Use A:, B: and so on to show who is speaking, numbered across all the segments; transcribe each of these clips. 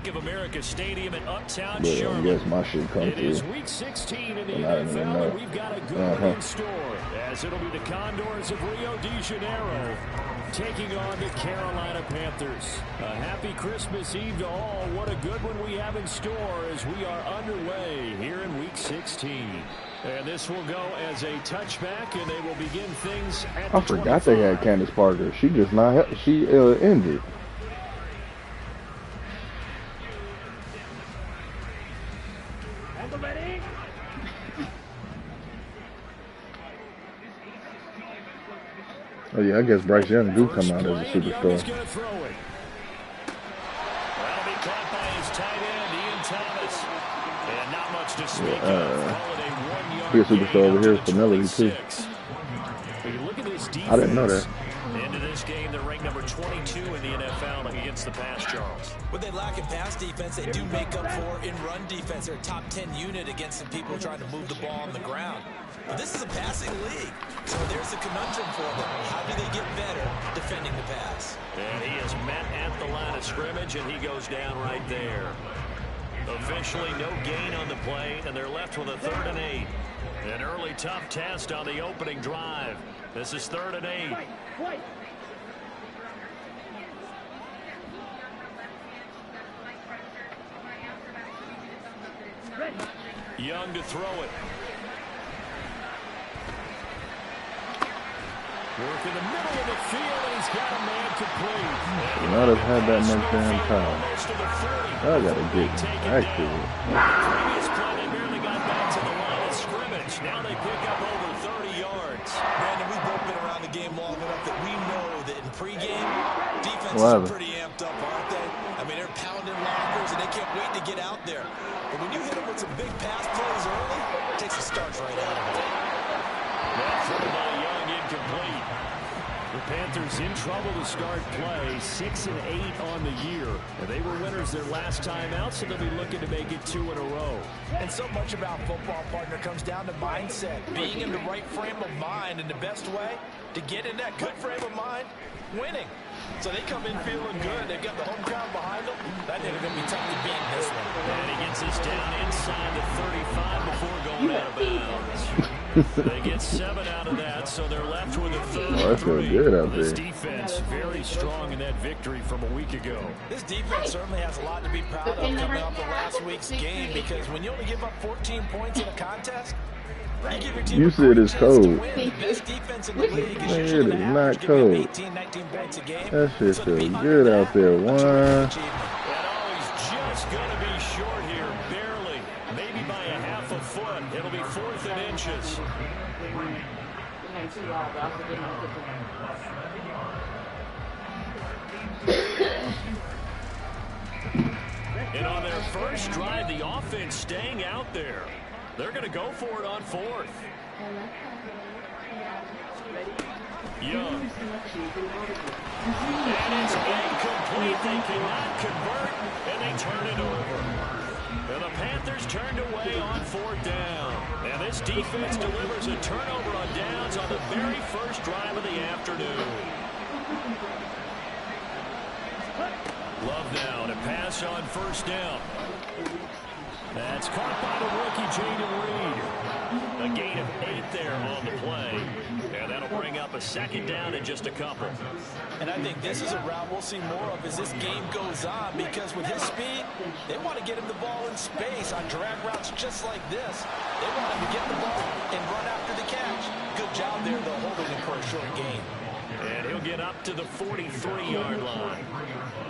A: Bank of America Stadium in Uptown
B: I
A: Charlotte.
B: guess my shit come
A: It is
B: through.
A: Week 16 in the
B: And I didn't even
A: NFL,
B: know.
A: and we've got a good one in store, as it'll be the Condors of Rio de Janeiro taking on the Carolina Panthers. A happy Christmas Eve to all. What a good one we have in store as we are underway here in Week 16. And this will go as a touchback, and they will begin things at the
B: I forgot
A: 25.
B: they had Candace Parker. She just not. She injured. Oh yeah, I guess Bryce Young do come out as a superstar.
A: That'll be caught by his tight end, Ian Thomas. And not much to speak of.
B: He a superstar over here for Melody too.
A: Look at this defense.
B: I didn't know that.
A: Into this game, they're ranked number 22 in the NFL against the pass, Charles.
C: What they lack in pass defense, they do make up for in run defense. They're a top 10 unit against some people trying to move the ball on the ground. But this is a passing league, so there's a conundrum for them. How do they get better defending the pass?
A: And he is met at the line of scrimmage, and he goes down right there. Officially no gain on the play, and they're left with a 3rd and 8. An early tough test on the opening drive. This is 3rd and 8. Young to throw it. Work in the middle of the field, and he's got a man complete.
B: Should not have had that much damn time. I gotta get back to it.
A: Previous play, they barely got back to the line of scrimmage. Now they pick up over 30 yards.
C: Brandon, we've both been around the game long enough that we know that in pregame, defenses are pretty amped up, aren't they? I mean, they're pounding lockers, and they can't wait to get out there. But when you hit them with some big pass plays early, it takes the starch right out of them.
A: That throw by Young incomplete. The Panthers in trouble to start play, 6 and 8 on the year. And they were winners their last time out, so they'll be looking to make it 2 in a row.
C: And so much about football, partner, comes down to mindset. Being in the right frame of mind, and the best way to get in that good frame of mind, winning. So they come in feeling good. They've got the home crowd behind them. I think they're going to be tough to beat in this one.
A: And he gets this down inside the 35 before going out of bounds. They get 7 out of that, so they're left with a 3rd and 3.
B: Good out
A: This
B: there.
A: defense very strong in that victory from a week ago.
C: This defense certainly has a lot to be proud of coming off of last week's game, because when you only give up 14 points in a contest, you give your team
B: You said it's cold.
C: the best defense in the league is
B: Man,
C: usually
B: it
C: gonna
B: is not
C: average giving
B: cold.
C: 18, 19 points a game.
B: That shit
C: So to be
B: feels
C: under
B: good
C: that,
B: out there.
C: a
B: One.
C: terrific achievement.
A: And he's just going to be short here, barely. Maybe by a half a foot. It'll be 4th and inches. And on their first drive, the offense staying out there. They're going to go for it on 4th. Young. And it's incomplete. They cannot convert, and they turn it over. And the Panthers turned away on 4th down. And this defense delivers a turnover on downs on the very first drive of the afternoon. Love now to pass on 1st down. That's caught by the rookie, Jaden Reed. A gain of 8 there on the play. And that'll bring up a 2nd down in just a couple.
C: And I think this is a route we'll see more of as this game goes on, because with his speed, they want to get him the ball in space on drag routes just like this. They want him to get the ball and run after the catch. Good job there, though, holding him for a short gain.
A: And he'll get up to the 43-yard line.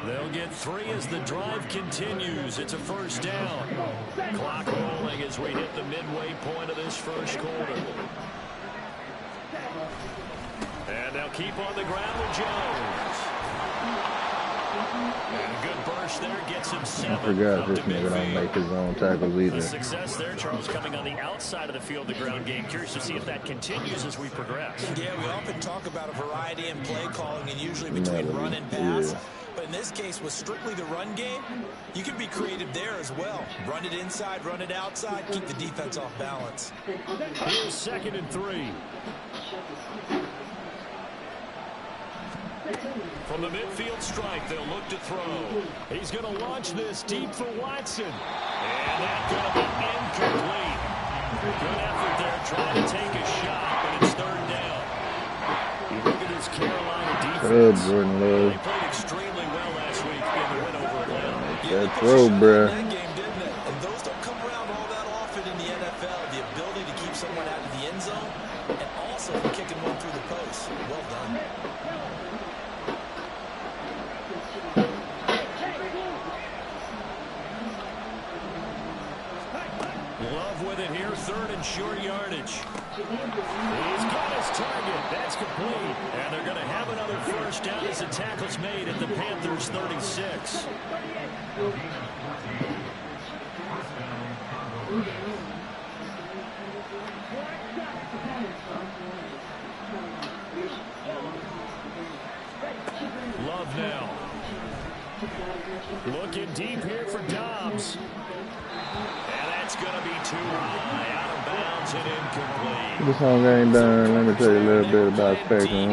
A: They'll get 3 as the drive continues. It's a 1st down. Clock rolling as we hit the midway point of this first quarter. And they'll keep on the ground with Jones. And a good burst there gets him 7.
B: I forgot this nigga don't make his own tackles
A: The
B: either.
A: success there, Charles, coming on the outside of the field, the ground game. Curious to see if that continues as we progress.
C: Yeah, we often talk about a variety in play calling, and usually between run and pass.
B: Yeah.
C: But in this case, with strictly the run game, you can be creative there as well. Run it inside, run it outside, keep the defense off balance.
A: Here's 2nd and 3. From the midfield stripe, they'll look to throw. He's going to launch this deep for Watson. And that's going to be incomplete. Good effort there trying to take a shot, but it's third down. You look at this Carolina defense. They played extremely well last week in the win over Atlanta.
B: That throw, bruh.
C: That game, didn't it? And those don't come around all that often in the NFL. The ability to keep someone out of the end zone and also kicking one through the post. Well done.
A: Love with it here, third and short yardage. He's got his target. That's complete. And they're going to have another first down as the tackle's made at the Panthers' 36. Love now. Looking deep here for Dobbs. And that's going to be too high, out of bounds and incomplete.
B: This song ain't done. Let me tell you a little bit about Spectrum.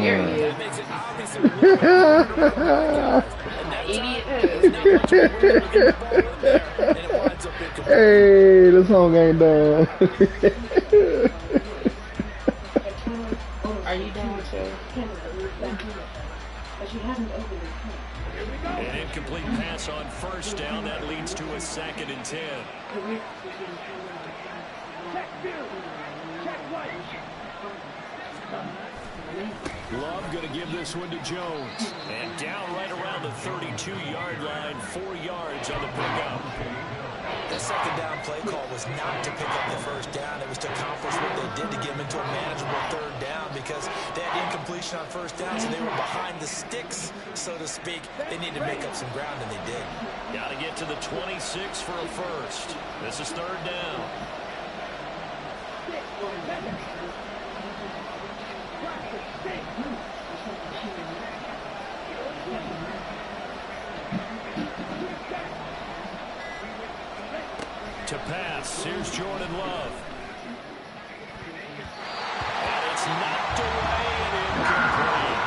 B: Hey, this song ain't done.
D: Are you done with your
A: An incomplete pass on first down. That leads to a 2nd and 10. Love going to give this one to Jones. And down right around the 32-yard line, 4 yards on the pickup.
C: The second down play call was not to pick up the first down. It was to accomplish what they did to get them into a manageable third down because they had incompletion on first down, so they were behind the sticks, so to speak. They needed to make up some ground, and they did.
A: Got to get to the 26 for a first. This is third down. To pass, here's Jordan Love. And it's knocked away and incomplete.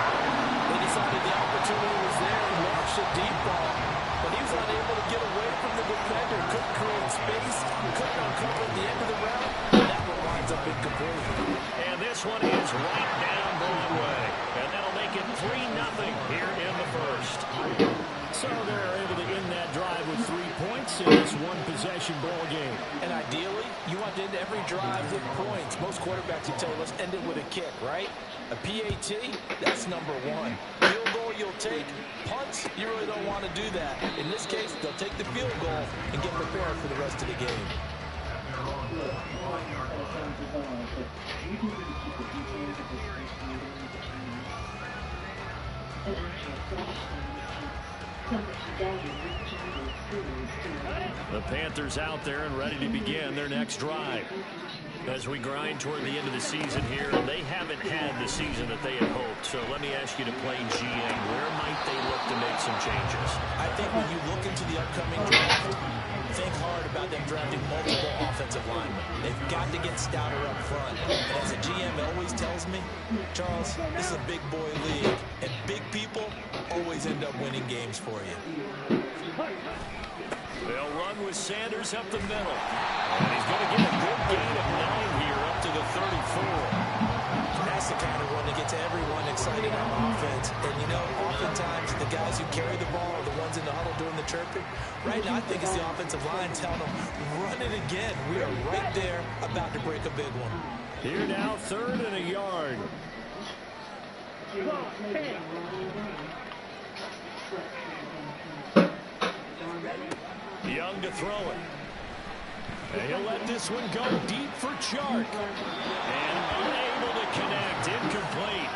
C: They decided the opportunity was there and launched a deep ball. But he was unable to get away from the defender. Couldn't create space. Couldn't uncover at the end of the route. And that one winds up incomplete.
A: And this one is right down Broadway. And that'll make it 3-0 here in the first. So they're able to end that drive with 3 points in this one-possession ball game.
C: And ideally, you want to end every drive with points. Most quarterbacks would tell you, let's end it with a kick, right? A PAT, that's number 1. Field goal you'll take. Punts, you really don't want to do that. In this case, they'll take the field goal and get prepared for the rest of the game.
A: The Panthers out there and ready to begin their next drive. As we grind toward the end of the season here, they haven't had the season that they had hoped. So let me ask you to play GM. Where might they look to make some changes?
C: I think when you look into the upcoming draft, think hard about them drafting multiple offensive linemen. They've got to get stouter up front. And as a GM always tells me, Charles, this is a big boy league, and big people always end up winning games for you.
A: They'll run with Sanders up the middle. And he's going to get a good gain of 9 here up to the 34.
C: That's the kind of one that gets everyone excited on offense. And, you know, oftentimes the guys who carry the ball are the ones in the huddle doing the chirping. Right now, I think it's the offensive line telling them, run it again. We are right there about to break a big one.
A: Here now, 3rd and a yard. Young to throw it. And he'll let this one go deep for Chark. And unable to connect. Incomplete.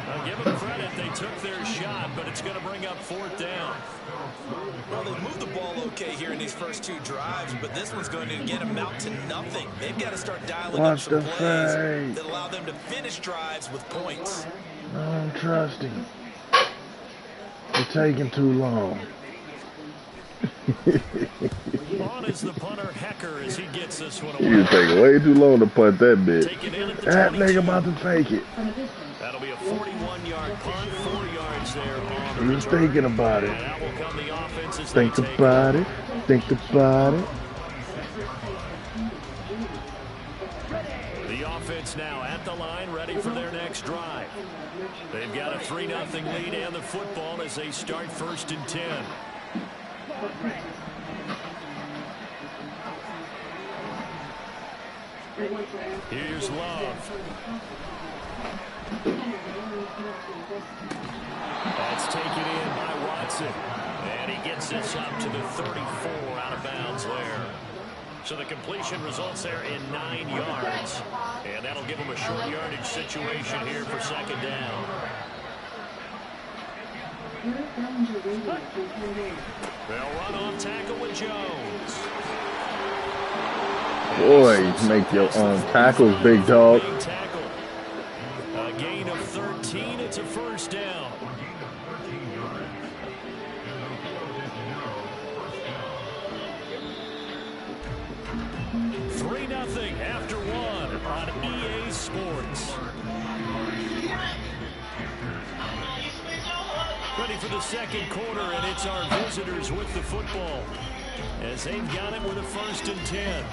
A: I'll give them credit. They took their shot, but it's going to bring up 4th down.
C: Well, they've moved the ball okay here in these first 2 drives, but this one's going to, again, amount to nothing. They've got to start dialing up some plays that allow them to finish drives with points.
B: I don't trust him. It's taking too long.
A: On is the punter Hecker as he gets this one away.
B: You take way too long to punt that bitch. That nigga about to fake it.
A: That'll be a 41-yard punt, 4 yards there
B: He was thinking about it.
A: And out will come the offense as
B: Think
A: they take
B: about it. Think about it.
A: The offense now at the line, ready for their next drive. They've got a 3-0 lead and the football as they start 1st and 10. Here's Love. That's taken in by Watson. And he gets this up to the 34, out of bounds there. So the completion results there in 9 yards. And that'll give them a short yardage situation here for 2nd down. They'll run on tackle with Jones.
B: Boy, make your own tackles, big dog.
A: A gain of 13. It's a 1st down. After 1 on EA Sports. Ready for the 2nd quarter, and it's our visitors with the football as they've got it with a 1st and 10.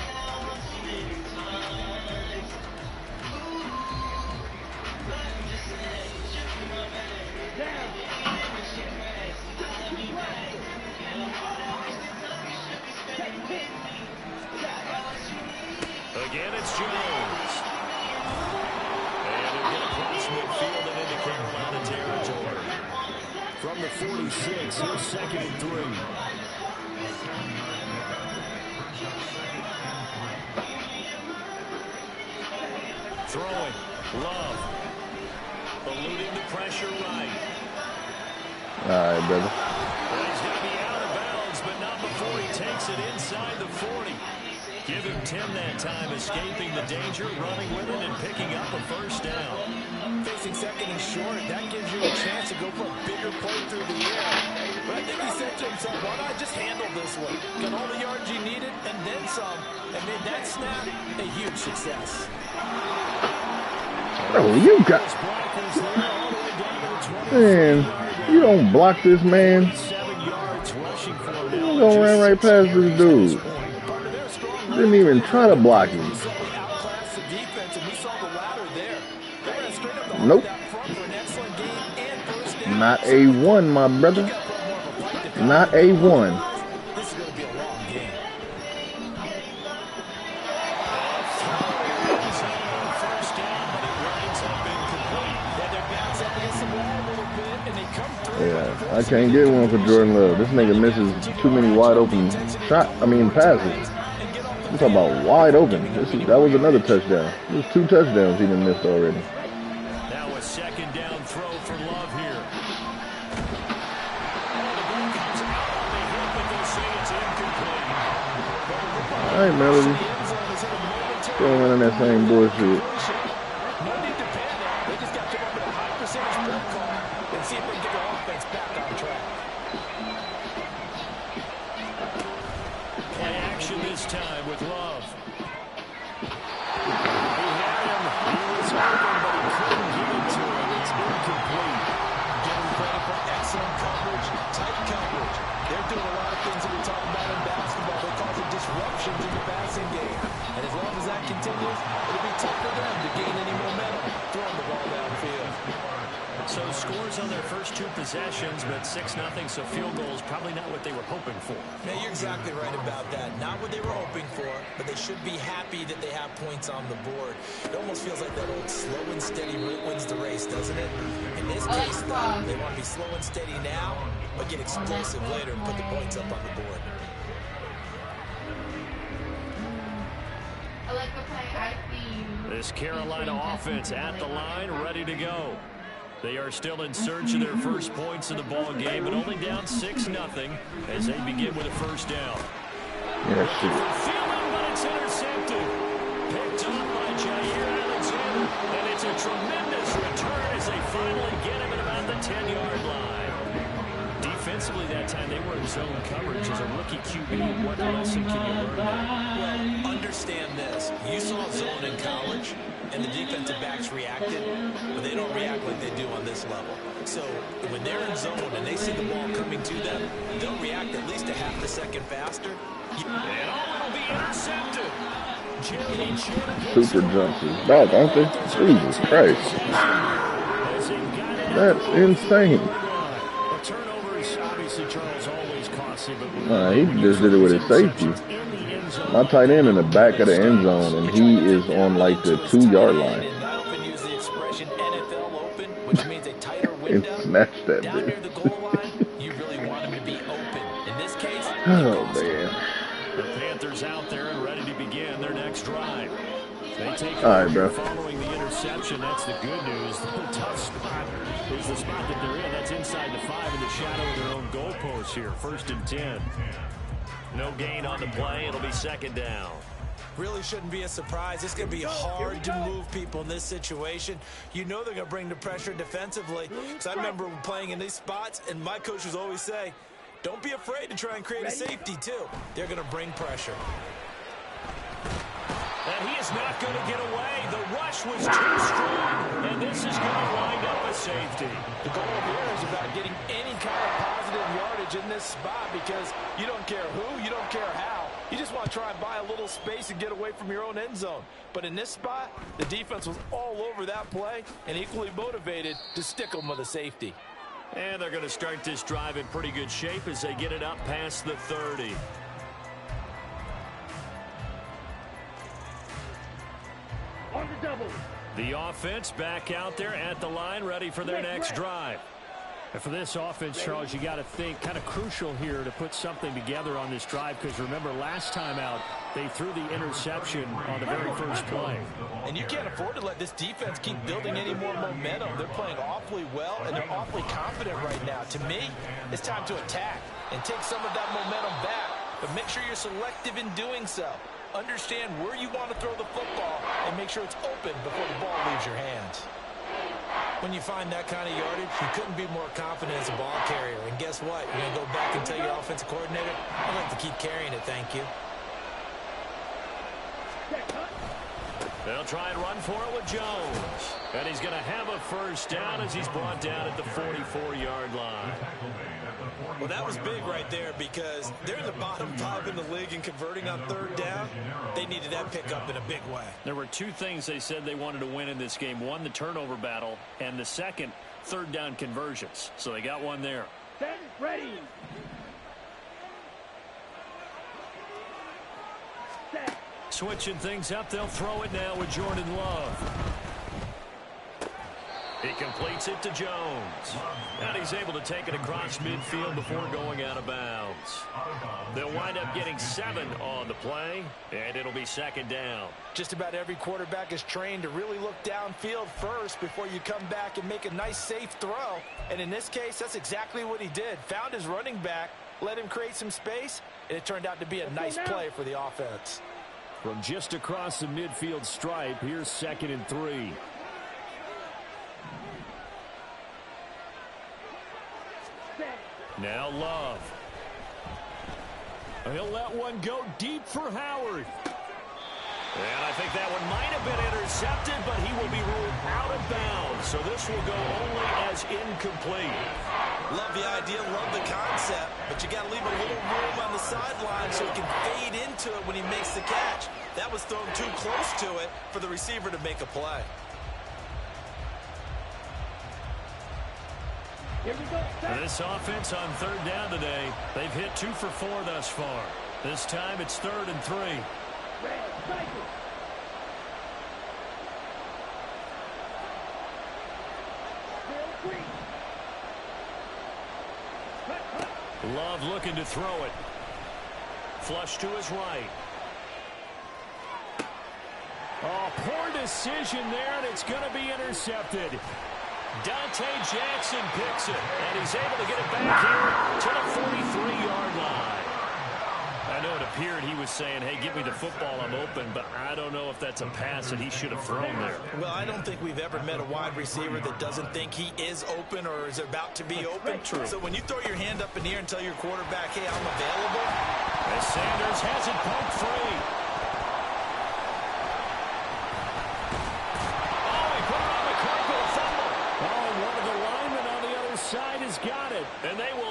A: Again, it's Jones. And he'll get across midfield and into Carolina territory. From the 46, here's 2nd and 3. Throwing. Love. Eluding the pressure right.
B: All right, brother.
A: Well, he's going to be out of bounds, but not before he takes it inside the 40. Give him 10 that time, escaping the danger, running with it, and picking up a 1st down.
C: Facing 2nd and short, that gives you a chance to go for a bigger play through the air. But I think he said to himself, why not just handle this one? Got all the yards you needed, and then some, and made that snap a huge success.
B: Oh, you got... Man, you don't block this man. You're gonna run right past this dude. Didn't even try to block him. Nope. Not A1, my brother. Not A1.
C: This is going to be a long game.
B: Yeah, I can't get one for Jordan Love. This nigga misses too many wide open passes. I'm talking about wide open. That was another touchdown. There's 2 touchdowns he done missed already.
A: Now a 2nd down throw for Love here.
B: All right, Melody. Still running that same bullshit.
C: No need to panic. They just got to come up with a high percentage play call and see if they can get their offense back on track.
A: Play action this time with Love. He had him. He was open, but he couldn't get it to him. It's incomplete.
C: Getting credit for excellent coverage, tight coverage. They're doing a lot of things that we talk about in basketball. They're causing disruptions in the passing game. And as long as that continues, it'll be tough for them to gain any momentum throwing the ball downfield.
A: So scores on their first 2 possessions, but 6-0, so field goal is probably not what they were hoping for.
C: Now, you're exactly right about that. Not what they were hoping for, but they should be happy that they have points on the board. It almost feels like that old slow and steady wins the race, doesn't it? In this case, though, they want to be slow and steady now, but get explosive later and put the points up on the board.
A: This Carolina offense at the line, ready to go. They are still in search of their first points in the ball game, but only down 6-0 as they begin with a 1st down.
B: Yeah, shit.
A: Feeling, but it's intercepted. Picked up by Jair Alexander, and it's a tremendous return as they finally get him at about the 10-yard line. Defensively that time, they were in zone coverage as a rookie QB. What lesson can you learn there?
C: Well, understand this. You saw zone in college, and the defensive backs reacted, but they don't react like they do on this level. So when they're in zone and they see the ball coming to them, they'll react at least a half a second faster.
A: And it'll be intercepted.
B: Super jumps his back, aren't they? Jesus Christ. That's insane. He just did it with his safety. My tight end in the back of the end zone, and he is on like the 2-yard line.
C: I often use the expression NFL open, which means a tighter window.
B: And snatch that
C: Down near
B: bitch.
C: the goal line, you really want him to be open. In this case,
B: Oh, man.
A: The Panthers out there and ready to begin their next drive. They take
B: All right, bro.
A: Following the interception. That's the good news. The tough spot is the spot that they're in. That's inside the 5 in the shadow of their own goalpost here. 1st and 10. No gain on the play. It'll be 2nd down.
C: really shouldn't be a surprise. It's going to be hard to move people in this situation. You know they're going to bring the pressure defensively. So I remember playing in these spots, and my coaches always say, don't be afraid to try and create a safety, too. They're going to bring pressure.
A: And he is not going to get away. The rush was too strong, and this is going to wind up a safety.
C: The goal here is about getting any kind of positive yardage in this spot because you don't care who, you don't care how. You just want to try and buy a little space and get away from your own end zone. But in this spot, the defense was all over that play and equally motivated to stick them with a safety.
A: And they're going to start this drive in pretty good shape as they get it up past the 30.
D: On the double.
A: The offense back out there at the line, ready for their next drive. And for this offense, Charles, you got to think kind of crucial here to put something together on this drive because remember last time out they threw the interception on the very first play.
C: And you can't afford to let this defense keep building any more momentum. They're playing awfully well and they're awfully confident right now. To me, it's time to attack and take some of that momentum back, but make sure you're selective in doing so. Understand where you want to throw the football and make sure it's open before the ball leaves your hands. When you find that kind of yardage, you couldn't be more confident as a ball carrier. And guess what? You're going to go back and tell your offensive coordinator, I'd like to keep carrying it, thank you.
A: They'll try and run for it with Jones. And he's going to have a first down as he's brought down at the 44-yard line.
C: Well, that was big right there because they're in the bottom 5 in the league and converting on third down. They needed that pickup in a big way.
A: There were two things they said they wanted to win in this game. One, the turnover battle, and the second, third down conversions. So they got one there.
D: Set, ready. Set.
A: Switching things up, they'll throw it now with Jordan Love. He completes it to Jones. And he's able to take it across midfield before going out of bounds. They'll wind up getting 7 on the play, and it'll be second down.
C: Just about every quarterback is trained to really look downfield first before you come back and make a nice, safe throw. And in this case, that's exactly what he did. Found his running back, let him create some space, and it turned out to be a nice play for the offense.
A: From just across the midfield stripe, here's 2nd and 3. Now Love. He'll let one go deep for Howard. And I think that one might have been intercepted, but he will be ruled out of bounds. So this will go only as incomplete.
C: Love the idea, love the concept, but you got to leave a little room on the sideline so he can fade into it when he makes the catch. That was thrown too close to it for the receiver to make a play.
D: Here we go.
A: This offense on third down today, they've hit 2 for 4 thus far. This time it's 3rd and 3.
D: Red, cycle.
A: Love looking to throw it. Flush to his right. Oh, poor decision there, and it's going to be intercepted. Dante Jackson picks it, and he's able to get it back here to the 43-yard line. I know it appeared he was saying, hey, give me the football, I'm open, but I don't know if that's a pass that he should have thrown there.
C: Well, I don't think we've ever met a wide receiver that doesn't think he is open or is about to be open.
A: True.
C: So when you throw your hand up in the air and tell your quarterback, hey, I'm available.
A: As Sanders has it poked free.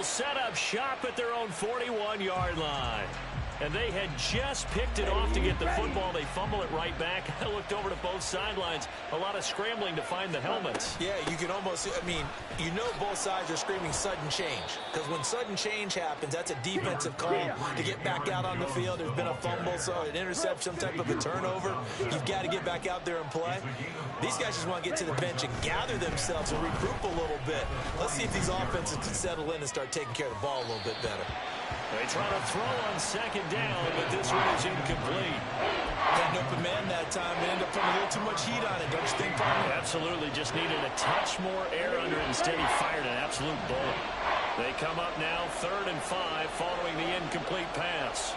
A: will set up shop at their own 41-yard line. And they had just picked it off to get the football. They fumble it right back. I looked over to both sidelines. A lot of scrambling to find the helmets.
C: Yeah, you can almost, I mean, you know both sides are screaming sudden change. Because when sudden change happens, that's a defensive call to get back out on the field. There's been a fumble, so an interception, some type of a turnover. You've got to get back out there and play. These guys just want to get to the bench and gather themselves and regroup a little bit. Let's see if these offenses can settle in and start taking care of the ball a little bit better.
A: They try to throw on second down, but this one is incomplete.
C: Had an open man that time and ended up putting a little too much heat on it, don't you think, partner?
A: Absolutely, just needed a touch more air under it. Instead, he fired an absolute bullet. They come up now 3rd and 5 following the incomplete pass.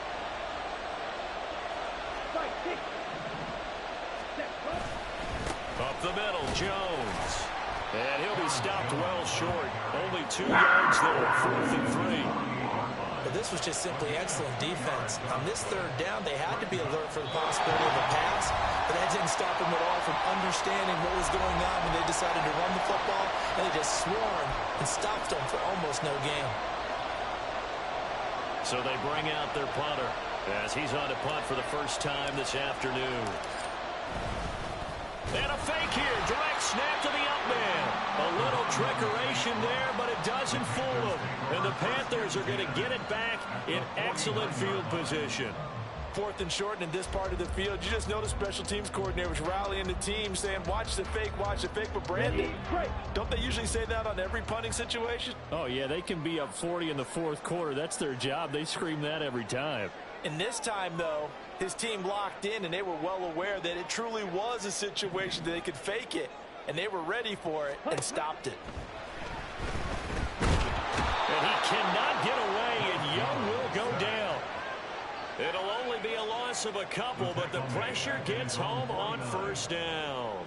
A: Up the middle, Jones. And he'll be stopped well short. Only 2 yards there, 4th and 3.
C: But this was just simply excellent defense. On this 3rd down, they had to be alert for the possibility of a pass, but that didn't stop them at all from understanding what was going on when they decided to run the football, and they just swarmed and stopped them for almost no gain.
A: So they bring out their punter as he's on to punt for the first time this afternoon. And a fake here. Direct snap to the up man. A little trickeration there, but it doesn't fool them. And the Panthers are going to get it back in excellent field position.
C: 4th and short, and in this part of the field, you just notice special teams coordinators rallying the team, saying, watch the fake, but Brandon, don't they usually say that on every punting situation?
A: Oh, yeah, they can be up 40 in the 4th quarter. That's their job. They scream that every time.
C: And this time, though, his team locked in, and they were well aware that it truly was a situation that they could fake it, and they were ready for it and stopped it.
A: And he cannot get away, and Young will go down. It'll only be a loss of a couple, but the pressure gets home on 1st down.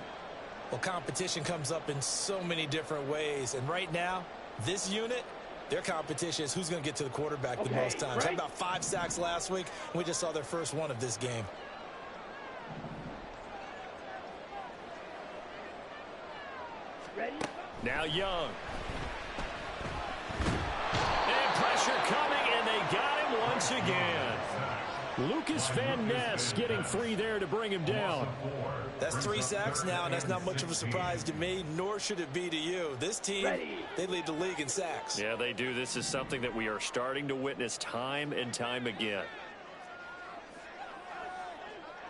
C: Well, competition comes up in so many different ways, and right now, this unit, their competition is who's going to get to the quarterback the most times. Had about 5 sacks last week, and we just saw their first one of this game.
D: Ready?
A: Now Young. And pressure coming, and they got him once again. Lucas Van Ness getting free there to bring him down.
C: That's 3 sacks now, and that's not much of a surprise to me, nor should it be to you. This team, they lead the league in sacks.
A: Yeah, they do. This is something that we are starting to witness time and time again.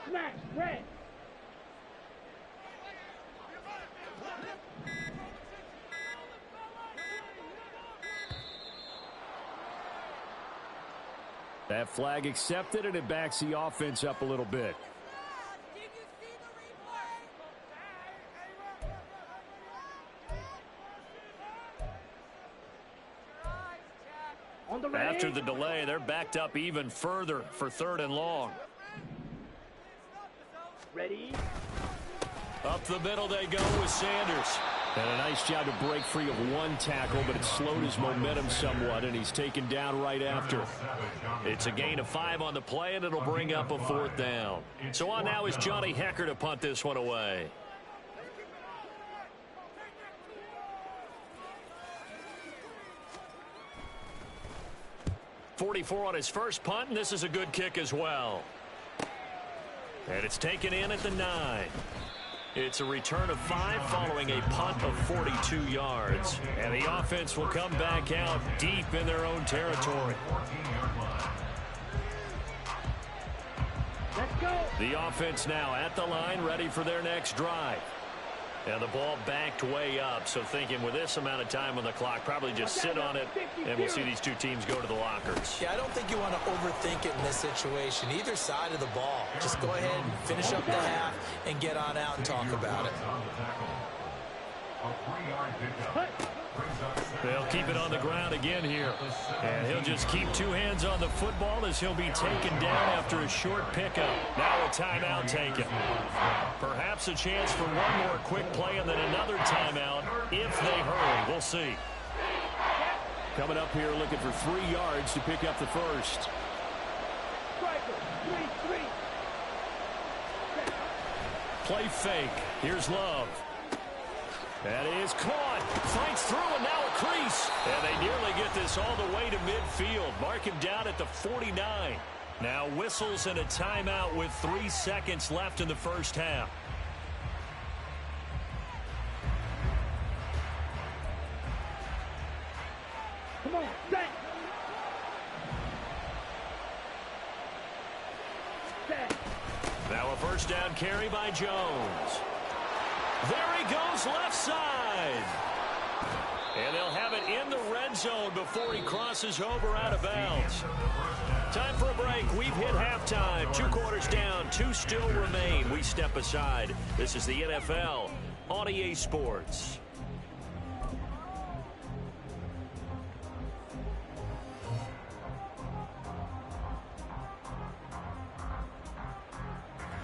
D: Smash, red.
A: That flag accepted, and it backs the offense up a little bit. After the delay, they're backed up even further for 3rd and long.
D: Ready?
A: Up the middle they go with Sanders. And a nice job to break free of 1 tackle, but it slowed his momentum somewhat, and he's taken down right after. It's a gain of 5 on the play, and it'll bring up a 4th down. So on now is Johnny Hecker to punt this one away. .44 on his first punt, and this is a good kick as well. And it's taken in at the 9. It's a return of 5 following a punt of 42 yards. And the offense will come back out deep in their own territory.
D: Let's go.
A: The offense now at the line, ready for their next drive. And the ball backed way up, so thinking with this amount of time on the clock, probably just sit on it, and we'll see these two teams go to the lockers.
C: Yeah, I don't think you want to overthink it in this situation. Either side of the ball. Just go ahead and finish up the half and get on out and talk about it.
A: They'll keep it on the ground again here. And he'll just keep 2 hands on the football as he'll be taken down after a short pickup. Now a timeout taken. Perhaps a chance for one more quick play and then another timeout if they hurry. We'll see. Coming up here looking for 3 yards to pick up the first.
D: Striker, 3-3.
A: Play fake. Here's Love. That is caught. Fights through and now a crease. And they nearly get this all the way to midfield. Mark him down at the 49. Now whistles and a timeout with 3 seconds left in the first half.
D: Come on, set. Set.
A: Now a first down carry by Jones. There he goes left side. And they'll have it in the red zone before he crosses over out of bounds. Time for a break. We've hit halftime. 2 quarters down. 2 still remain. We step aside. This is the NFL on EA Sports.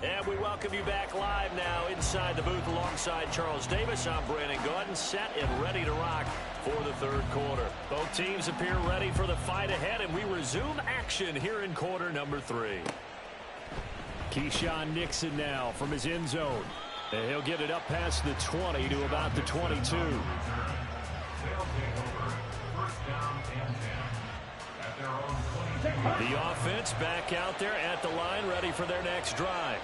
A: And we welcome you back live now inside the booth alongside Charles Davis. I'm Brandon Gordon, set and ready to rock for the third quarter. Both teams appear ready for the fight ahead, and we resume action here in quarter number 3. Keyshawn Nixon now from his end zone. And he'll get it up past the 20 to about the 22. The offense back out there at the line, ready for their next drive.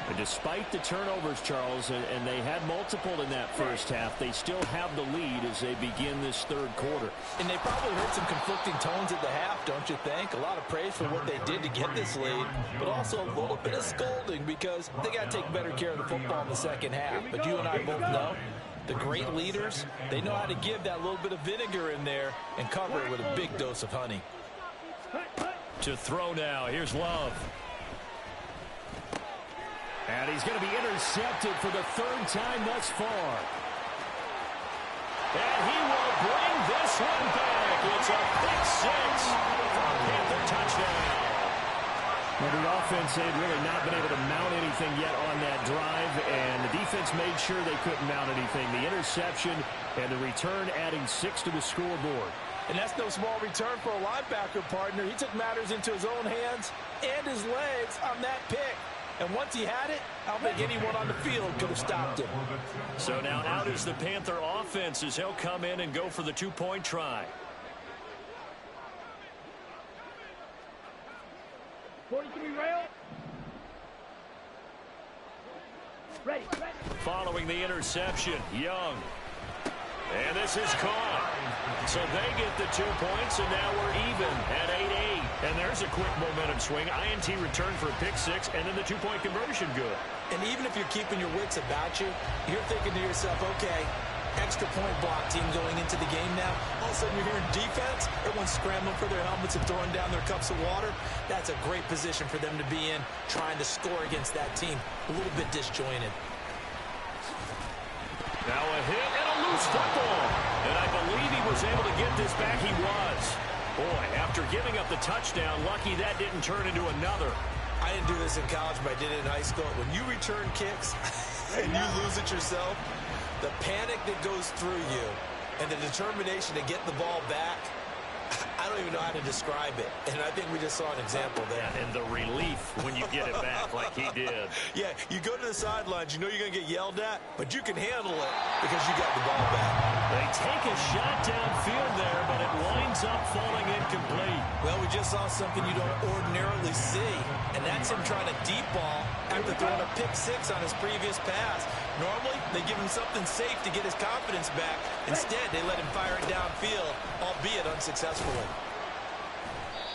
A: And despite the turnovers, Charles, and they had multiple in that first half, they still have the lead as they begin this third quarter.
C: And they probably heard some conflicting tones at the half, don't you think? A lot of praise for what they did to get this lead, but also a little bit of scolding because they got to take better care of the football in the second half. But you and I both know the great leaders, they know how to give that little bit of vinegar in there and cover it with a big dose of honey.
A: To throw now, here's Love. And he's going to be intercepted for the 3rd time thus far. And he will bring this one back. It's a pick 6 for a Panther touchdown. Well, the offense had really not been able to mount anything yet on that drive, and the defense made sure they couldn't mount anything. The interception and the return adding 6 to the scoreboard.
C: And that's no small return for a linebacker partner. He took matters into his own hands and his legs on that pick. And once he had it, I don't think anyone on the field could have stopped him.
A: So now out is the Panther offense as he'll come in and go for the 2-point try.
D: 43 rail. Ready.
A: Following the interception, Young. And this is caught. So they get the 2 points, and now we're even at 8-8. And there's a quick momentum swing. INT return for a pick 6, and then the 2-point conversion good.
C: And even if you're keeping your wits about you, you're thinking to yourself, okay, extra point block team going into the game now. All of a sudden you're hearing defense. Everyone's scrambling for their helmets and throwing down their cups of water. That's a great position for them to be in, trying to score against that team. A little bit disjointed.
A: Now a hit and a loose football. And I believe he was able to get this back. He was. Boy, after giving up the touchdown, lucky that didn't turn into another.
C: I didn't do this in college, but I did it in high school. When you return kicks and you lose it yourself, the panic that goes through you and the determination to get the ball back, I don't even know how to describe it. And I think we just saw an example there.
A: And the relief when you get it back like he did.
C: Yeah, you go to the sidelines, you know you're going to get yelled at, but you can handle it because you got the ball back.
A: They take a shot downfield there, but it winds up falling incomplete.
C: Well, we just saw something you don't ordinarily see, and that's him trying to deep ball after throwing a pick 6 on his previous pass. Normally, they give him something safe to get his confidence back. Instead, they let him fire it downfield, albeit unsuccessfully.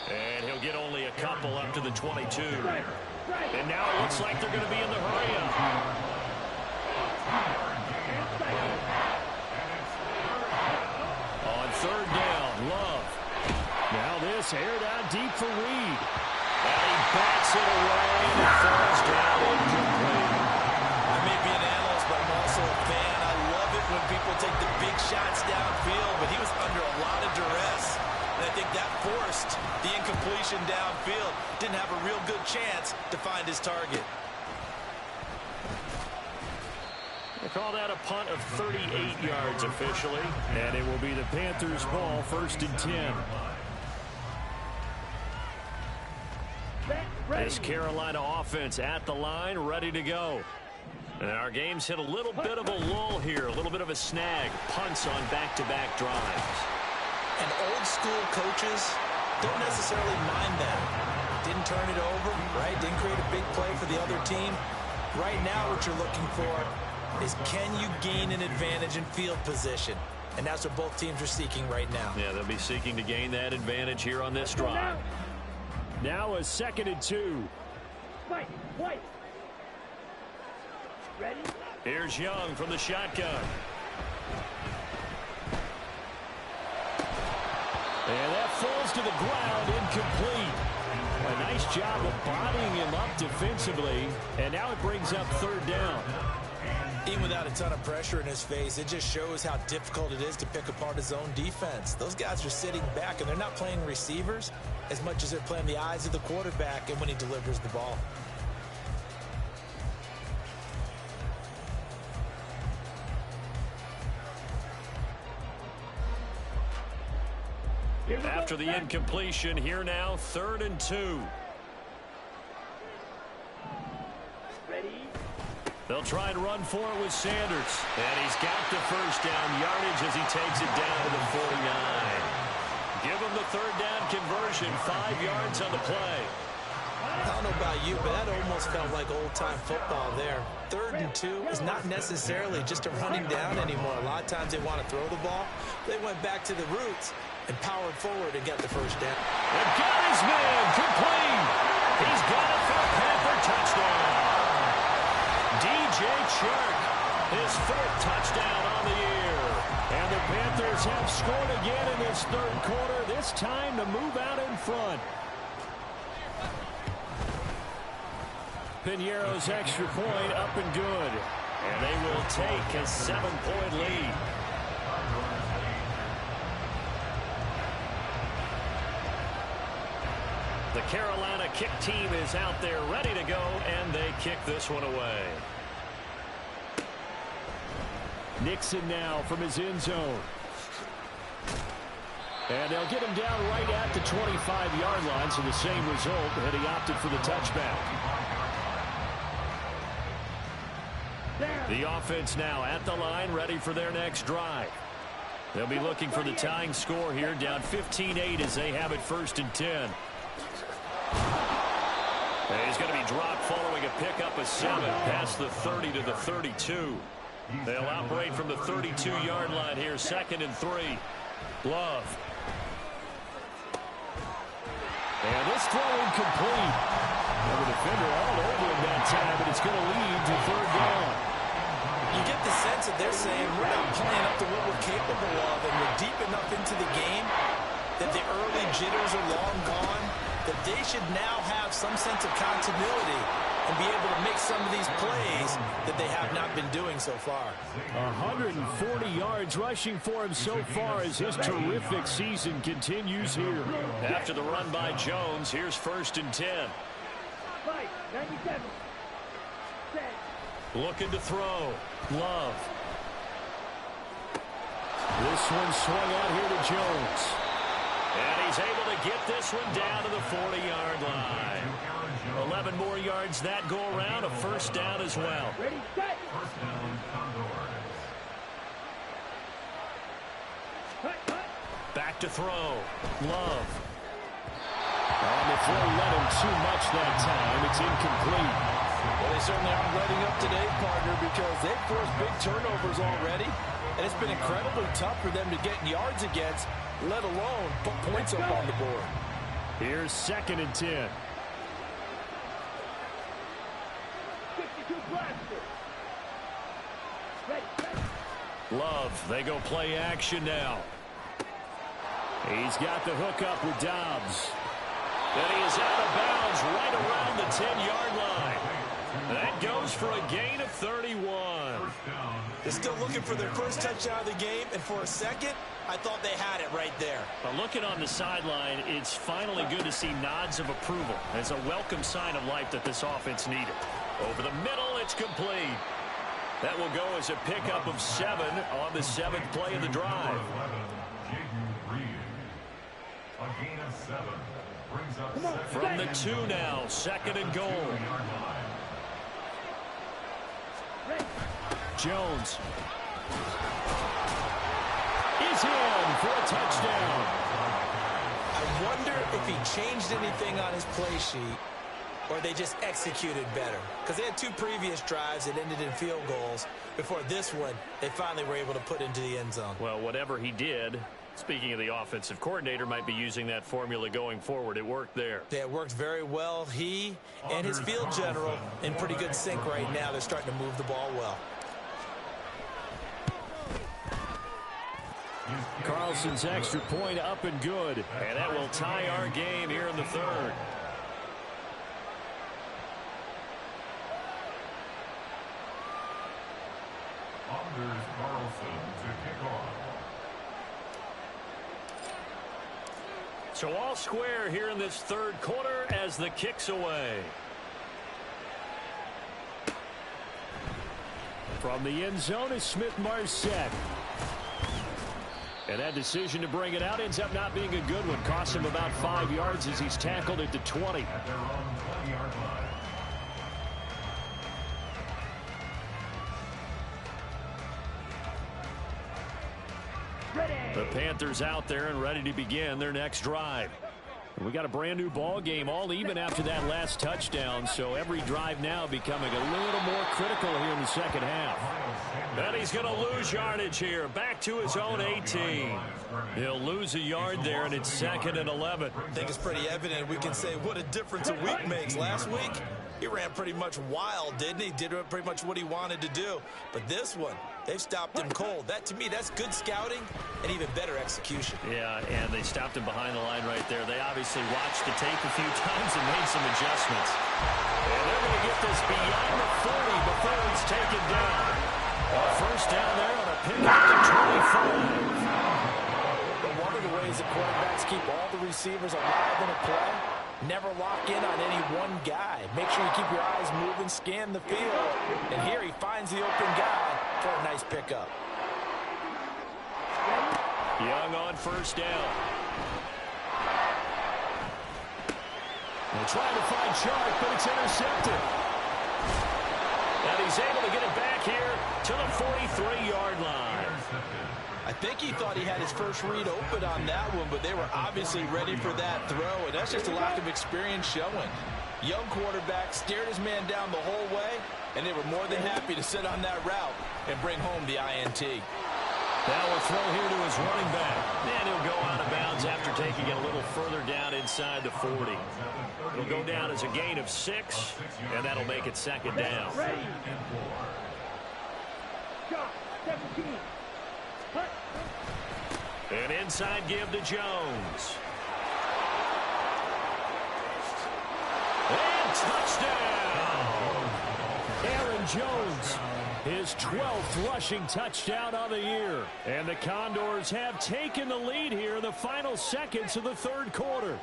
A: And he'll get only a couple up to the 22. And now it looks like they're going to be in the hurry-up. On 3rd down, Love. Now this aired out deep for Reed. And he bats it away and falls down incomplete.
C: I may be an analyst, but I'm also a fan. I love it when people take the big shots downfield, but he was under a lot of duress. And I think that forced the incompletion downfield. Didn't have a real good chance to find his target.
A: We'll call that a punt of 38 yards officially. And it will be the Panthers' ball, 1st and 10. This Carolina offense at the line, ready to go. And our game's hit a little bit of a lull here, a little bit of a snag. Punts on back-to-back drives.
C: And old school coaches don't necessarily mind that. Didn't turn it over, right? Didn't create a big play for the other team. Right now what you're looking for is, can you gain an advantage in field position? And that's what both teams are seeking right now.
A: Yeah, they'll be seeking to gain that advantage here on this drive. Now a 2nd and 2.
D: Fight. Ready?
A: Here's Young from the shotgun. And that falls to the ground, incomplete. A nice job of bodying him up defensively. And now it brings up 3rd down.
C: Even without a ton of pressure in his face, it just shows how difficult it is to pick apart his own defense. Those guys are sitting back, and they're not playing receivers as much as they're playing the eyes of the quarterback and when he delivers the ball.
A: After the incompletion, here now, 3rd and 2.
D: Ready?
A: They'll try and run for it with Sanders. And he's got the 1st down yardage as he takes it down to the 49. Give him the 3rd down conversion, 5 yards on the play.
C: I don't know about you, but that almost felt like old-time football there. 3rd and 2 is not necessarily just a running down anymore. A lot of times they want to throw the ball. They went back to the roots and powered forward and got the 1st down.
A: And got his man complete. He's got it for a Panther touchdown. DJ Chark, his 4th touchdown on the year. And the Panthers have scored again in this 3rd quarter, this time to move out in front. Piñeiro's extra point up and good. And they will take a 7-point lead. The Carolina kick team is out there ready to go, and they kick this one away. Nixon now from his end zone. And they'll get him down right at the 25-yard line, so the same result, and he opted for the touchback. The offense now at the line, ready for their next drive. They'll be looking for the tying score here, down 15-8 as they have it 1st and 10. And he's going to be dropped following a pickup of 7 past the 30 to the 32. They'll operate from the 32-yard line here, 2nd and 3. Love. And this throw incomplete. And the defender all over him that time, but it's going to lead to 3rd down.
C: You get the sense that they're saying we're not playing up to what we're capable of, and we're deep enough into the game that the early jitters are long gone, that they should now have some sense of continuity and be able to make some of these plays that they have not been doing so far.
A: 140 yards rushing for him so far as his terrific season continues here. After the run by Jones, here's 1st and 10.
D: 97. Set.
A: Looking to throw. Love. This one swung out here to Jones. And he's able to get this one down to the 40-yard line. 11 more yards that go around, a 1st down as well.
D: Ready, set.
A: Back to throw. Love. On the throw, let him too much that time. It's incomplete.
C: Well, they certainly aren't letting up today, partner, because they've forced big turnovers already, and it's been incredibly tough for them to get yards against, let alone put points up on the board.
A: Here's 2nd and 10.
D: 52 blaster. Ready, set.
A: Love, they go play action now. He's got the hook up with Dobbs. And he is out of bounds right around the 10-yard line. That goes for a gain of 31.
C: They're still looking for their first touchdown of the game, and for a second, I thought they had it right there.
A: Looking on the sideline, it's finally good to see nods of approval. It's a welcome sign of life that this offense needed. Over the middle, it's complete. That will go as a pickup of 7 on the 7th play of the drive. From the 2 now, 2nd and goal. Jones is in for a touchdown.
C: I wonder if he changed anything on his play sheet or they just executed better. Because they had 2 previous drives that ended in field goals. Before this one, they finally were able to put into the end zone.
A: Well, whatever he did, speaking of the offensive coordinator, might be using that formula going forward. It worked there.
C: Yeah, it worked very well. He and his field general in pretty good sync right now. They're starting to move the ball well.
A: Carlson's extra point up and good. And that will tie our game here in the third. So all square here in this third quarter as the kick's away. From the end zone is Smith-Marset. And that decision to bring it out ends up not being a good one. Costs him about 5 yards as he's tackled at the 20. The Panthers out there and ready to begin their next drive. And we got a brand new ball game, all even after that last touchdown. So every drive now becoming a little more critical here in the second half. And he's going to lose yardage here. Back to his own 18. He'll lose a yard there, and it's 2nd and 11.
C: I think it's pretty evident. We can say what a difference a week makes. Last week, he ran pretty much wild, didn't he? Did pretty much what he wanted to do. But this one, they've stopped him cold. That, to me, that's good scouting and even better execution.
A: Yeah, and they stopped him behind the line right there. They obviously watched the tape a few times and made some adjustments. And they're going to get this beyond the 40 before it's taken down. First down there on a pick at the 25.
C: But one of the ways the quarterbacks keep all the receivers alive in a play, never lock in on any one guy. Make sure you keep your eyes moving, scan the field. And here he finds the open guy for a nice pickup.
A: Young on first down. They're trying to find Chark, but it's intercepted. And he's able to get it back here to the 43-yard line.
C: I think he thought he had his first read open on that one, but they were obviously ready for that throw, and that's just a lack of experience showing. Young quarterback stared his man down the whole way, and they were more than happy to sit on that route and bring home the INT.
A: Now we'll throw here to his running back. And he'll go out of bounds after taking it a little further down inside the 40. It'll go down as a gain of 6, and that'll make it 2nd down.
D: Ready. Shot. 17. Hut.
A: An inside give to Jones. And touchdown! Aaron Jones, his 12th rushing touchdown on the year. And the Condors have taken the lead here in the final seconds of the third quarter.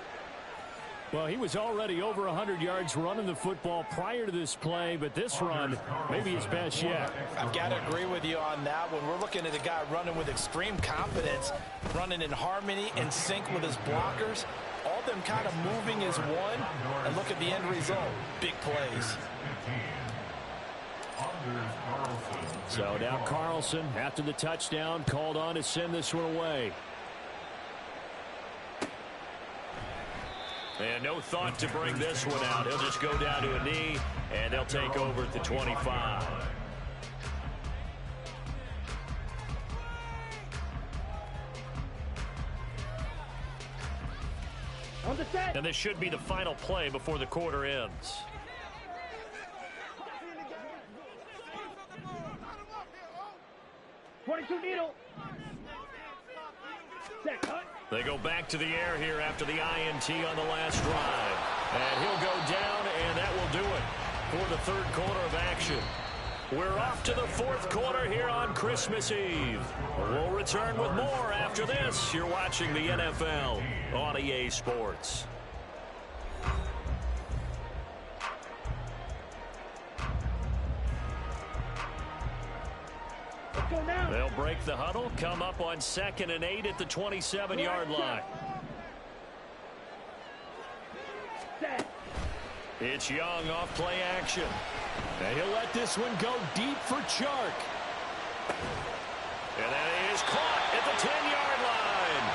A: Well, he was already over 100 yards running the football prior to this play, but this run may be his best yet.
C: I've got to agree with you on that one. We're looking at a guy running with extreme confidence, running in harmony and sync with his blockers. All them kind of moving as one, and look at the end result. Big plays.
A: So now Carlson, after the touchdown, called on to send this one away. And no thought to bring this one out. He'll just go down to a knee, and they'll take over at the 25.
D: On the set.
A: And this should be the final play before the quarter ends.
D: 22 needle. Set, cut.
A: They go back to the air here after the INT on the last drive. And he'll go down, and that will do it for the third quarter of action. We're off to the fourth quarter here on Christmas Eve. We'll return with more after this. You're watching the NFL on EA Sports.
D: Let's go now.
A: They'll break the huddle, come up on 2nd and 8 at the 27-yard line.
D: Set.
A: It's Young off play action. And he'll let this one go deep for Chark. And that is caught at the 10-yard line.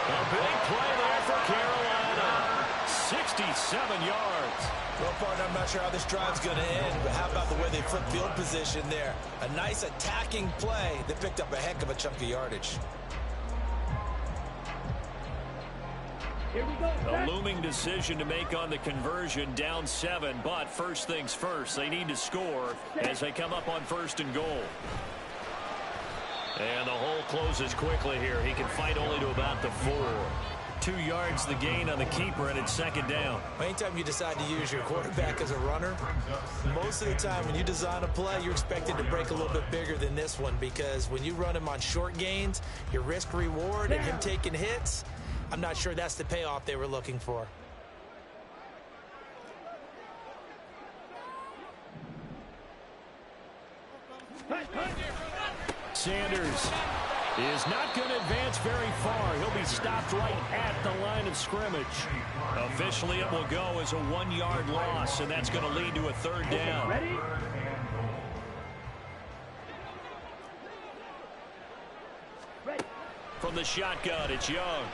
A: A big play there for Carolina. 67 yards.
C: Well, partner, I'm not sure how this drive's going to end, but how about the way they flip field position there? A nice attacking play that picked up a heck of a chunk of yardage.
D: Here we go.
A: A looming decision to make on the conversion, down 7, but first things first, they need to score as they come up on 1st and goal. And the hole closes quickly here. He can fight only to about the 4. 2 yards the gain on the keeper, and it's 2nd down.
C: Anytime you decide to use your quarterback as a runner, most of the time when you design a play, you're expected to break a little bit bigger than this one, because when you run him on short gains, your risk-reward and him taking hits, I'm not sure that's the payoff they were looking for.
A: Sanders is not going to advance very far. He'll be stopped right at the line of scrimmage. Officially, it will go as a 1-yard loss, and that's going to lead to a 3rd down.
D: Ready? Ready.
A: From the shotgun, it's Young.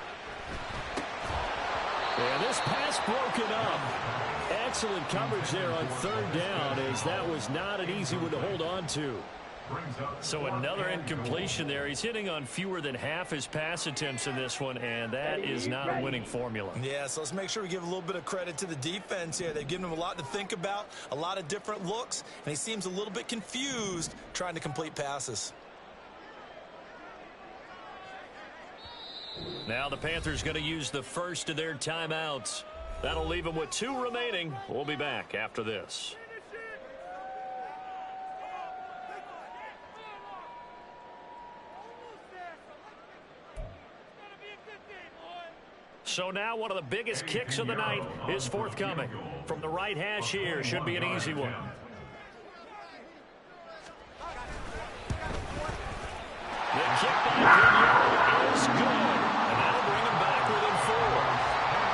A: And this pass broken up. Excellent coverage there on 3rd down, as that was not an easy one to hold on to. So another incompletion there. He's hitting on fewer than half his pass attempts in this one, and that is not a winning formula.
C: Yeah, so let's make sure we give a little bit of credit to the defense here. They've given him a lot to think about, a lot of different looks, and he seems a little bit confused trying to complete passes.
A: Now the Panthers going to use the first of their timeouts. That'll leave them with 2 remaining. We'll be back after this. So now one of the biggest kicks of the night is forthcoming. From the right hash here, should be an easy one. The kick by Vigneault is good, and that'll bring him back within 4.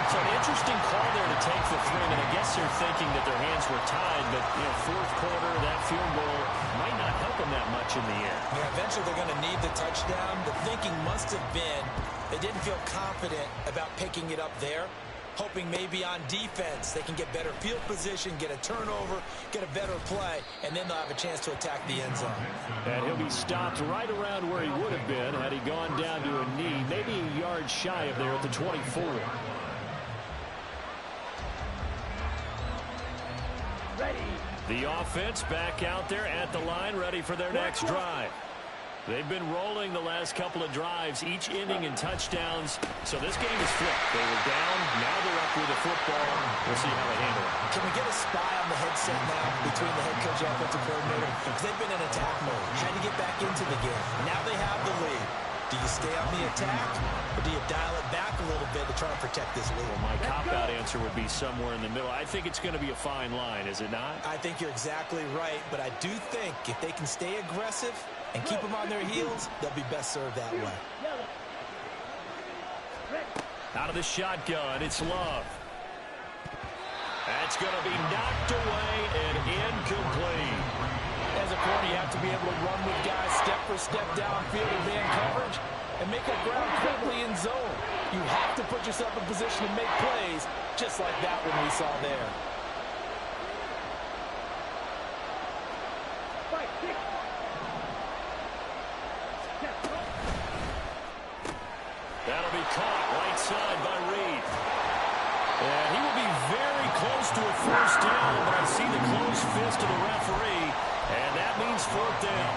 A: So an interesting call there to take the 3, and I guess they're thinking that their hands were tied, but, you know, 4th quarter, that field goal might not help them that much in the air.
C: Yeah, eventually they're going to need the touchdown. The thinking must have been they didn't feel confident about picking it up there, hoping maybe on defense they can get better field position, get a turnover, get a better play, and then they'll have a chance to attack the end zone.
A: And he'll be stopped right around where he would have been had he gone down to a knee, maybe a yard shy of there at the 24.
D: Ready.
A: The offense back out there at the line, ready for their next drive. They've been rolling the last couple of drives, each ending in touchdowns. So this game is flipped. They were down, now they're up with the football. We'll see how they handle it.
C: Can we get a spy on the headset now between the head coach and offensive coordinator? Because they've been in attack mode, trying to get back into the game. Now they have the lead. Do you stay on the attack, or do you dial it back a little bit to try and protect this lead?
A: Well, my cop-out answer would be somewhere in the middle. I think it's going to be a fine line, is it not?
C: I think you're exactly right, but I do think if they can stay aggressive and keep them on their heels, they'll be best served that way.
A: Out of the shotgun, it's Love. That's going to be knocked away and incomplete.
C: As a corner, you have to be able to run with guys step for step downfield in man coverage and make up ground quickly in zone. You have to put yourself in position to make plays, just like that one we saw there.
A: That'll be caught right side by Reed. And he will be very close to a 1st down, but I see the closed fist of the referee, and that means 4th down.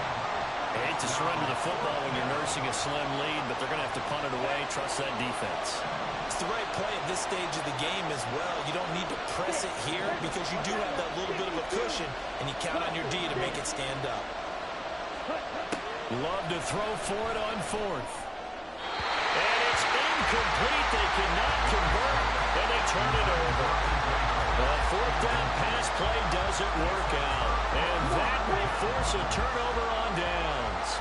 A: I hate to surrender the football when you're nursing a slim lead, but they're going to have to punt it away. Trust that defense.
C: It's the right play at this stage of the game as well. You don't need to press it here because you do have that little bit of a cushion, and you count on your D to make it stand up.
A: Love to throw for it on 4th. And it's incomplete. They cannot convert, and they turn it over. The 4th down pass play doesn't work out, and that will force a turnover on downs.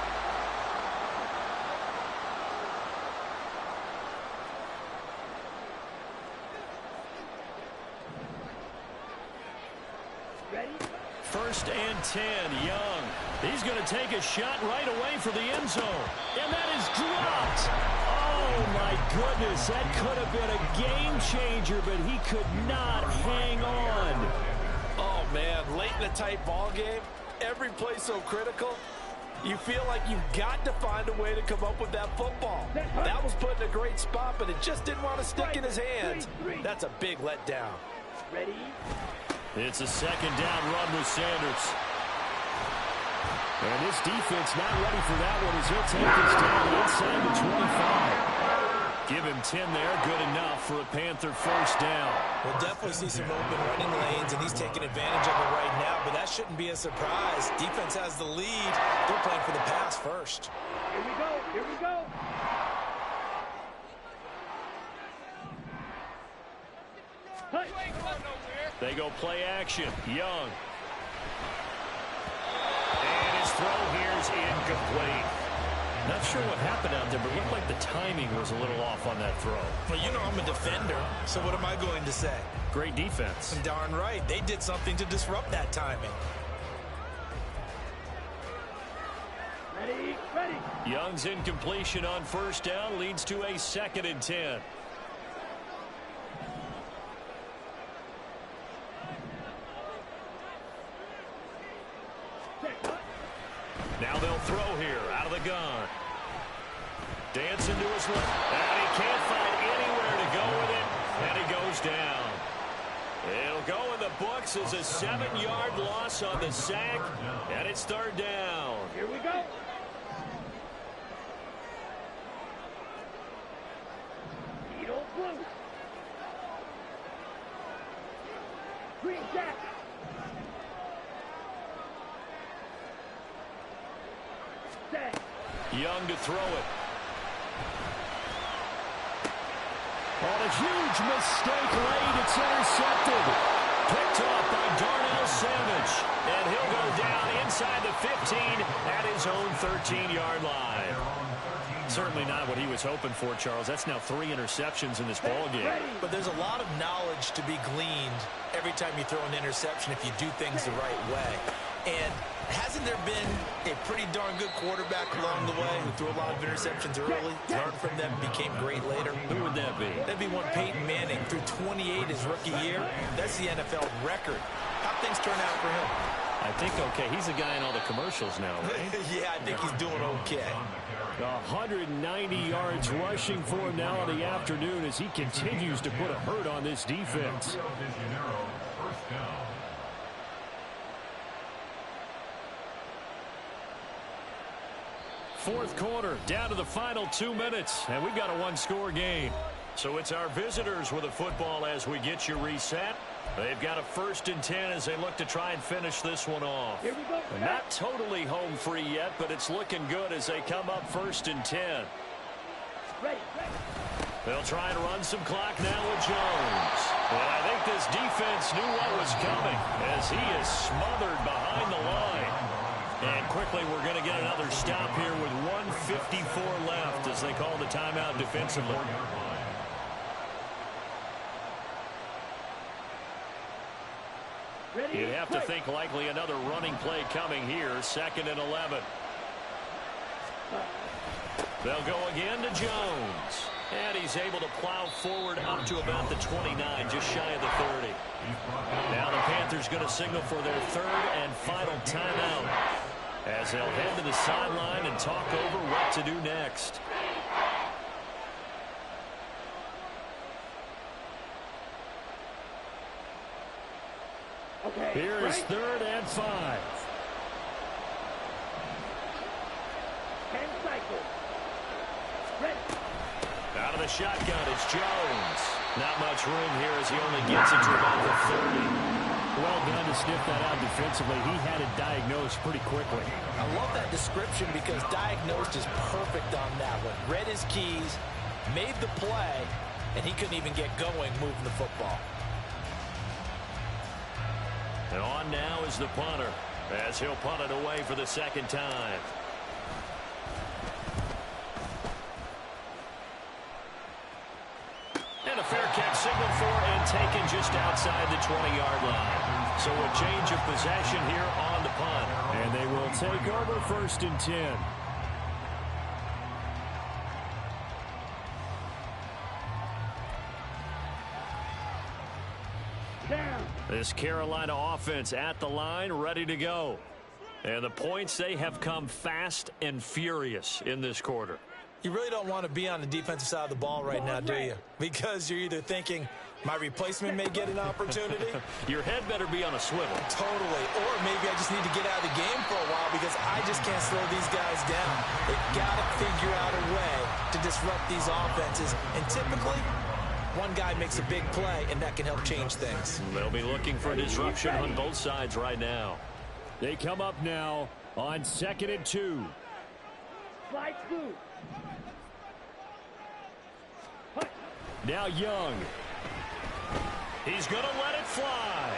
A: 1st and 10. Young. He's going to take a shot right away for the end zone. And that is dropped. Oh, my goodness. That could have been a game changer, but he could not hang on.
C: Oh, man. Late in a tight ball game. Every play so critical. You feel like you've got to find a way to come up with that football. That was put in a great spot, but it just didn't want to stick in his hands. That's a big letdown.
D: Ready?
A: It's a 2nd down run with Sanders. And this defense not ready for that one as he'll take this down inside the 25. Give him 10 there. Good enough for a Panther 1st down.
C: We'll definitely see some open running lanes, and he's taking advantage of it right now, but that shouldn't be a surprise. Defense has the lead. They're playing for the pass first.
D: Here we go. Here we go. Hey.
A: They go play action. Young. And his throw here is incomplete. Not sure what happened out there, but it looked like the timing was a little off on that throw.
C: Well, you know I'm a defender, so what am I going to say?
A: Great defense.
C: Darn right. They did something to disrupt that timing.
D: Ready? Ready.
A: Young's incompletion on 1st down leads to a 2nd and 10. Now they'll throw here out of the gun. Dancing to his left. And he can't find anywhere to go with it. And he goes down. It'll go in the books as a 7-yard loss on the sack. And it's 3rd down.
D: Here we go. Needle blue. Green jacket. Set.
A: Young to throw it. On a huge mistake late, it's intercepted. Picked off by Darnell Savage. And he'll go down inside the 15 at his own 13-yard line. Certainly not what he was hoping for, Charles. That's now 3 interceptions in this ball game.
C: But there's a lot of knowledge to be gleaned every time you throw an interception if you do things the right way. And hasn't there been a pretty darn good quarterback along the way who threw a lot of interceptions early, learned from them, became great later?
A: Who would that be?
C: That'd be one Peyton Manning. Threw 28 his rookie year. That's the NFL record. How'd things turn out for him?
A: I think okay. He's the guy in all the commercials now, right?
C: Yeah, I think he's doing okay.
A: 190 yards rushing for him now in the afternoon as he continues to put a hurt on this defense. Fourth quarter, down to the final 2 minutes, and we've got a 1-score game. So it's our visitors with a football as we get you reset. They've got a 1st and 10 as they look to try and finish this one off.
D: Here we go.
A: Not totally home free yet, but it's looking good as they come up 1st and 10.
D: Ready, ready.
A: They'll try and run some clock now with Jones. And I think this defense knew what was coming as he is smothered behind the line. And quickly we're going to get another stop here with 1:54 left as they call the timeout defensively.
D: Ready,
A: You'd have to think likely another running play coming here, 2nd and 11. They'll go again to Jones. And he's able to plow forward up to about the 29, just shy of the 30. Now the Panthers going to signal for their 3rd and final timeout as they'll head to the sideline and talk over what to do next.
D: Okay.
A: Here is
D: right.
A: 3rd and 5.
D: 10 cycles. Ready.
A: Out of the shotgun, it's Jones. Not much room here as he only gets it to about the 30. Well done to sniff that out defensively. He had it diagnosed pretty quickly.
C: I love that description because diagnosed is perfect on that one. Read his keys, made the play, and he couldn't even get going moving the football.
A: And on now is the punter as he'll punt it away for the 2nd time. And a fair catch signaled for and taken just outside the 20-yard line. So a change of possession here on the punt. And they will take over 1st and 10. This Carolina offense at the line, ready to go. And the points, they have come fast and furious in this quarter.
C: You really don't want to be on the defensive side of the ball right now, do you? Because you're either thinking, my replacement may get an opportunity.
A: Your head better be on a swivel.
C: Totally. Or maybe I just need to get out of the game for a while because I just can't slow these guys down. They've got to figure out a way to disrupt these offenses. And typically, one guy makes a big play, and that can help change things.
A: They'll be looking for disruption on both sides right now. They come up now on 2nd and 2.
D: Slide through.
A: Now Young. He's going to let it fly.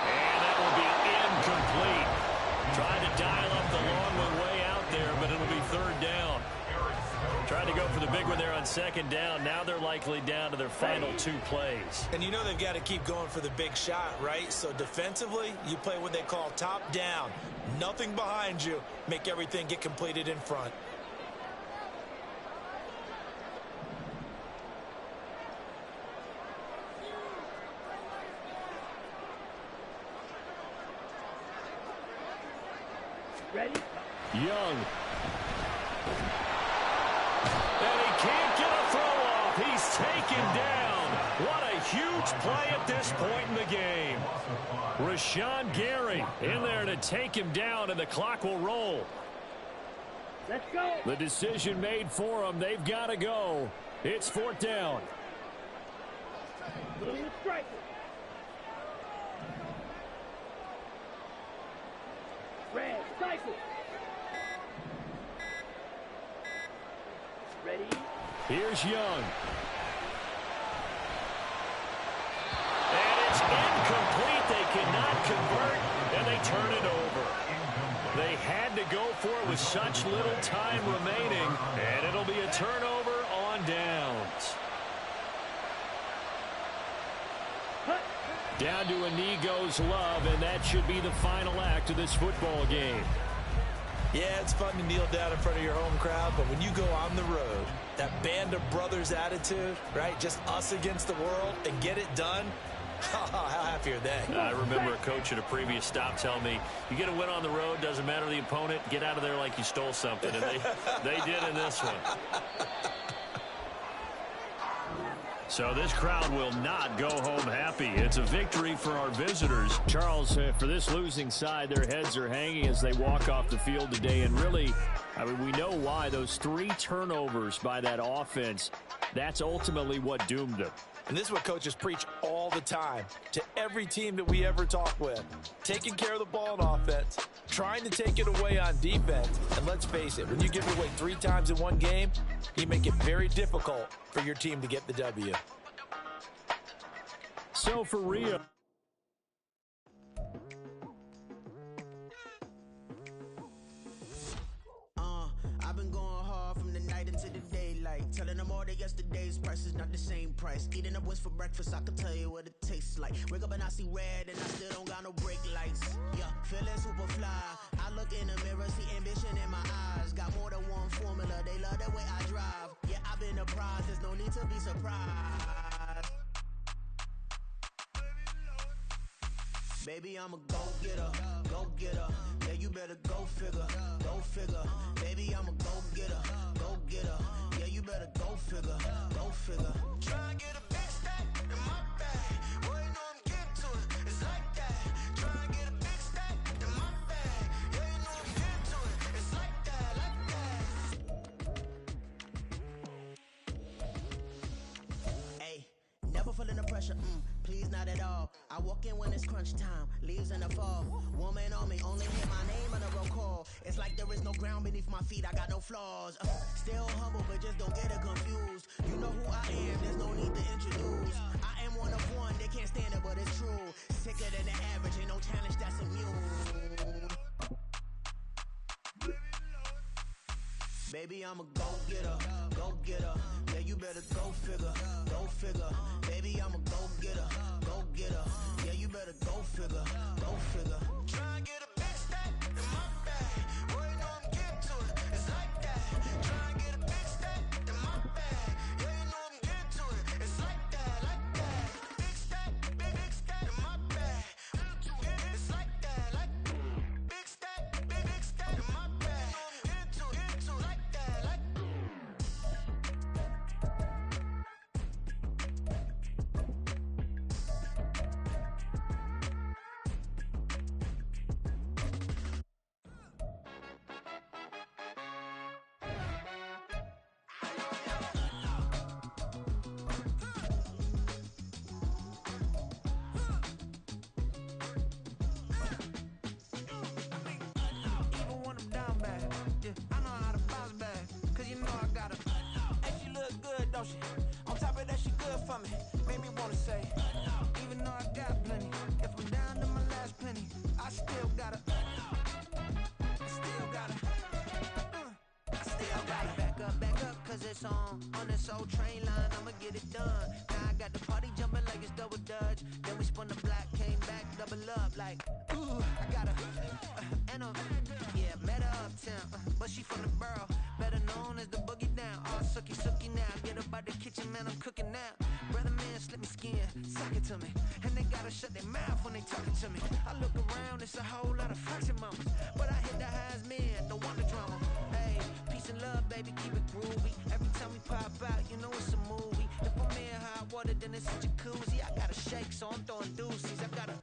A: And that will be incomplete. Trying to dial up the long one way out there, but it'll be 3rd down. Trying to go for the big one there on 2nd down. Now they're likely down to their final 2 plays.
C: And you know they've got to keep going for the big shot, right? So defensively, you play what they call top down. Nothing behind you. Make everything get completed in front.
D: Ready?
A: Young. And he can't get a throw off. He's taken down. What a huge play at this point in the game. Rashawn Gary in there to take him down, and the clock will roll.
D: Let's go.
A: The decision made for them. They've got to go. It's 4th down.
D: Little striker. Red cycle. Ready?
A: Here's Young. And it's incomplete. They cannot convert, and they turn it over. They had to go for it with such little time remaining, and it'll be a turnover on downs. Down to a knee goes Love, and that should be the final act of this football game.
C: Yeah, it's fun to kneel down in front of your home crowd, but when you go on the road, that band of brothers attitude, right, just us against the world, and get it done, how happy are they?
A: I remember a coach at a previous stop telling me, you get a win on the road, doesn't matter the opponent, get out of there like you stole something, and they did in this one. So this crowd will not go home happy. It's a victory for our visitors. Charles, for this losing side, their heads are hanging as they walk off the field today. And really, I mean, we know why. Those 3 turnovers by that offense, that's ultimately what doomed them.
C: And this is what coaches preach all the time to every team that we ever talk with. Taking care of the ball on offense, trying to take it away on defense. And let's face it, when you give it away 3 times in one game, you make it very difficult for your team to get the W.
A: So for Rio.
E: I've been going hard from the night into the daylight, telling them all that yesterday's price is not the same price. Eating up wings for breakfast, I can tell you what it tastes like. Wake up and I see red and I still don't got no brake lights. Yeah, feeling super fly. I look in the mirror, see ambition in my eyes. Got more than one formula, they love the way I drive. Yeah, I've been a prize, there's no need to be surprised. Baby, I'm a go-getter, go-getter. Yeah, you better go figure, go figure. Baby, I'm a go-getter, go-getter. Yeah, you better go figure, go figure. Try and get a big stack in my bag. Boy, you know I'm getting to it, it's like that. Try and get a big stack in my bag. Yeah, you know I'm getting to it, it's like that, like that. Hey, never feeling the pressure, please not at all. I walk in when it's crunch time, leaves in the fall. Woman on me, only hear my name on the roll call. It's like there is no ground beneath my feet, I got no flaws. Still humble, but just don't get it confused. You know who I am, there's no need to introduce. I am one of one, they can't stand it, but it's true. Sicker than the average, ain't no challenge that's immune. Baby, I'm a go-getter, go-getter. Yeah, you you better go figure, go figure. Baby, I'm a go-getter, go-getter. Yeah, you better go figure, go figure. Try and get a big stack in my bag. Boy, you know I'm getting to it. It's like that. Try and get a big stack in my bag. Yeah, you know I'm getting to it. It's like that, like that. Big stack in my bag. It's like that, like big stack in my bag. You know I'm getting to it, like that, like. Even when I'm down bad, yeah, I know how to bounce back. Cause you know I got her. And she look good, don't she? On top of that, she good for me. Made me wanna say, even though I got plenty, if I'm down to my last penny, I still got her. Still got her. I still got it. Back up, cause it's on this old train line, I'ma get it done. Now I got the party jumping like it's double dutch. Then we spun the block, came back, double up, like, ooh, I got her. And yeah, met her uptown, but she from the borough, better known as the boogie down. All sucky now, get up out the kitchen, man, I'm cooking now. Brother man, slip me skin, suck it to me. And they gotta shut their mouth when they talking to me. I look around, it's a whole lot of fraction mamas, but I hit the highs, man, don't want the drama. Hey, peace and love, baby, keep it groovy. Every time we pop out, you know it's a movie. If I'm in hot water, then it's a jacuzzi. I gotta shake, so I'm throwing deuces. I gotta,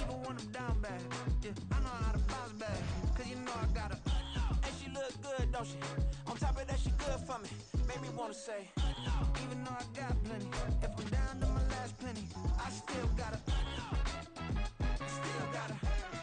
E: even when I'm down bad, yeah, I know how to bounce back. Cause you know I got her. And she look good, don't she? On top of that, she good for me. Made me wanna say, even though I got plenty, if I'm down to my last penny, I still got her. Still got her.